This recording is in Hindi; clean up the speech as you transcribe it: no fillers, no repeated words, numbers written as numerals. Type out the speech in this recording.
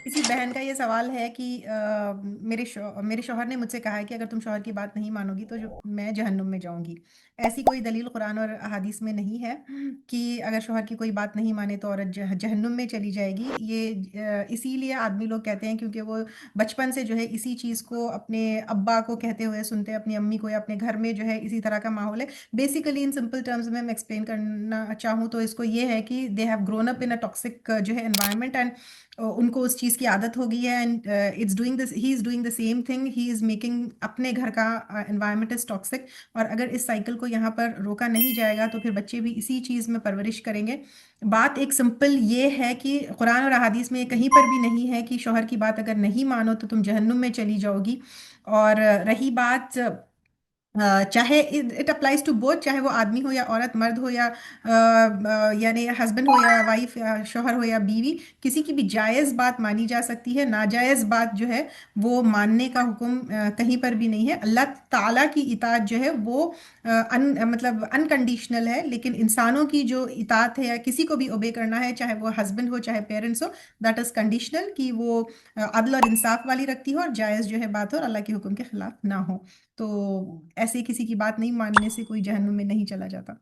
किसी बहन का ये सवाल है कि मेरे शौहर ने मुझसे कहा है कि अगर तुम शौहर की बात नहीं मानोगी तो जो मैं जहन्नुम में जाऊंगी। ऐसी कोई दलील कुरान और अहादीस में नहीं है कि अगर शौहर की कोई बात नहीं माने तो औरत जहन्नुम में चली जाएगी। ये इसीलिए आदमी लोग कहते हैं क्योंकि वो बचपन से जो है इसी चीज़ को अपने अब्बा को कहते हुए सुनते हैं, अपनी अम्मी को, या अपने घर में जो है इसी तरह का माहौल है। बेसिकली इन सिंपल टर्म्स में मैं एक्सप्लेन करना चाहूँ तो इसको ये है कि they have grown up in a toxic जो है एनवायरनमेंट, एंड उनको उस चीज़ की आदत हो गई है। And it's doing this he is doing the same thing, he is making अपने घर का एनवायरनमेंट इज टॉक्सिक। और अगर इस साइकिल को यहाँ पर रोका नहीं जाएगा तो फिर बच्चे भी इसी चीज़ में परवरिश करेंगे। बात एक सिंपल ये है कि कुरान और अहादीस में कहीं पर भी नहीं है कि शौहर की बात अगर नहीं मानो तो तुम जहन्नुम में चली जाओगी। और रही बात चाहे इट अप्लाइज टू बोथ, चाहे वो आदमी हो या औरत, मर्द हो या यानी हस्बैंड हो या वाइफ, या शौहर हो या बीवी, किसी की भी जायज़ बात मानी जा सकती है। नाजायज़ बात जो है वो मानने का हुक्म कहीं पर भी नहीं है। अल्लाह ताला की इताअत जो है वो मतलब अनकंडीशनल है, लेकिन इंसानों की जो इताअत है या किसी को भी ओबे करना है, चाहे वो हस्बैंड हो चाहे पेरेंट्स हो, दैट इज़ कंडीशनल, कि वो अदल और इंसाफ वाली रखती हो और जायज़ जो है बात हो और अल्लाह के हुक्म के खिलाफ ना हो। तो ऐसे किसी की बात नहीं मानने से कोई जहन्नुम में नहीं चला जाता।